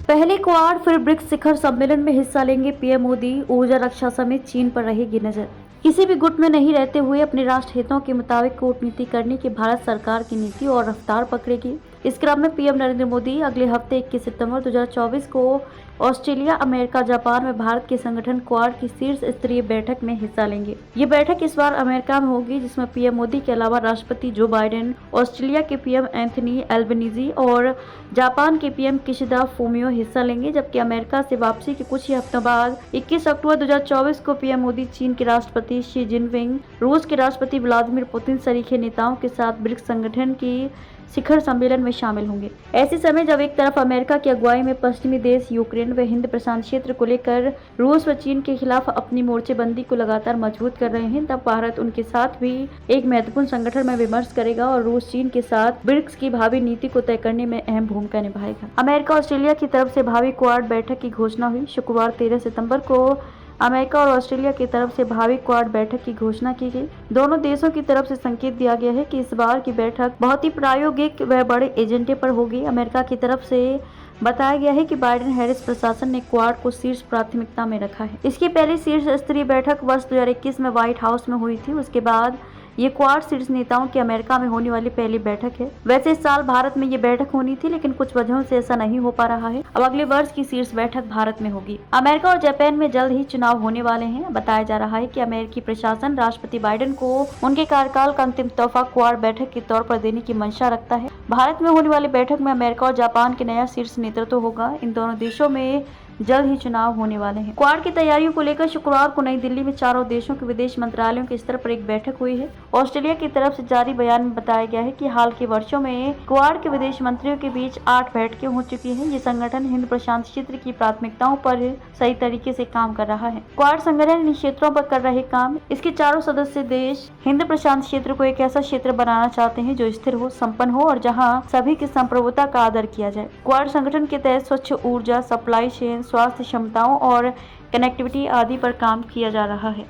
पहले क्वाड फिर ब्रिक्स शिखर सम्मेलन में हिस्सा लेंगे पीएम मोदी। ऊर्जा रक्षा समेत चीन पर रहेगी नजर। किसी भी गुट में नहीं रहते हुए अपने राष्ट्र हितों के मुताबिक कूटनीति करने की भारत सरकार की नीति और रफ्तार पकड़ेगी। इस क्रम में पीएम नरेंद्र मोदी अगले हफ्ते 21 सितंबर 2024 को ऑस्ट्रेलिया, अमेरिका, जापान में भारत के संगठन क्वाड की शीर्ष स्तरीय बैठक में हिस्सा लेंगे। ये बैठक इस बार अमेरिका में होगी, जिसमें पीएम मोदी के अलावा राष्ट्रपति जो बाइडेन, ऑस्ट्रेलिया के पीएम एंथनी एल्बनीज़ी और जापान के पीएम किशिदा फूमियो हिस्सा लेंगे। जबकि अमेरिका से वापसी के कुछ ही हफ्तों बाद 21 अक्टूबर 2024 को पीएम मोदी चीन के राष्ट्रपति शी जिनपिंग, रूस के राष्ट्रपति व्लादिमीर पुतिन सरीखे नेताओं के साथ ब्रिक्स संगठन की शिखर सम्मेलन में शामिल होंगे। ऐसे समय जब एक तरफ अमेरिका की अगुवाई में पश्चिमी देश यूक्रेन व हिंद प्रशांत क्षेत्र को लेकर रूस व चीन के खिलाफ अपनी मोर्चेबंदी को लगातार मजबूत कर रहे हैं, तब भारत उनके साथ भी एक महत्वपूर्ण संगठन में विमर्श करेगा और रूस चीन के साथ ब्रिक्स की भावी नीति को तय करने में अहम भूमिका निभाएगा। अमेरिका ऑस्ट्रेलिया की तरफ से भावी क्वाड बैठक की घोषणा हुई। शुक्रवार 13 सितम्बर को अमेरिका और ऑस्ट्रेलिया की तरफ से भावी क्वाड बैठक की घोषणा की गई। दोनों देशों की तरफ से संकेत दिया गया है कि इस बार की बैठक बहुत ही प्रायोगिक व बड़े एजेंडे पर होगी। अमेरिका की तरफ से बताया गया है कि बाइडेन हैरिस प्रशासन ने क्वाड को शीर्ष प्राथमिकता में रखा है। इसकी पहली शीर्ष स्तरीय बैठक वर्ष 2021 में व्हाइट हाउस में हुई थी। उसके बाद ये क्वाड शीर्ष नेताओं की अमेरिका में होने वाली पहली बैठक है। वैसे इस साल भारत में ये बैठक होनी थी, लेकिन कुछ वजहों से ऐसा नहीं हो पा रहा है। अब अगले वर्ष की शीर्ष बैठक भारत में होगी। अमेरिका और जापान में जल्द ही चुनाव होने वाले हैं। बताया जा रहा है कि अमेरिकी प्रशासन राष्ट्रपति बाइडेन को उनके कार्यकाल का अंतिम तोहफा क्वाड बैठक के तौर पर देने की मंशा रखता है। भारत में होने वाली बैठक में अमेरिका और जापान के नया शीर्ष नेतृत्व होगा। इन दोनों देशों में जल्द ही चुनाव होने वाले हैं। क्वाड की तैयारियों को लेकर शुक्रवार को नई दिल्ली में चारों देशों के विदेश मंत्रालयों के स्तर पर एक बैठक हुई है। ऑस्ट्रेलिया की तरफ से जारी बयान में बताया गया है कि हाल के वर्षों में क्वाड के विदेश मंत्रियों के बीच 8 बैठकें हो चुकी हैं। ये संगठन हिंद प्रशांत क्षेत्र की प्राथमिकताओं पर सही तरीके से काम कर रहा है। क्वाड संगठन इन क्षेत्रों पर कर रहे काम। इसके चारों सदस्य देश हिंद प्रशांत क्षेत्र को एक ऐसा क्षेत्र बनाना चाहते हैं जो स्थिर हो, संपन्न हो और जहाँ सभी की संप्रभुता का आदर किया जाए। क्वाड संगठन के तहत स्वच्छ ऊर्जा, सप्लाई चेन, स्वास्थ्य क्षमताओं और कनेक्टिविटी आदि पर काम किया जा रहा है।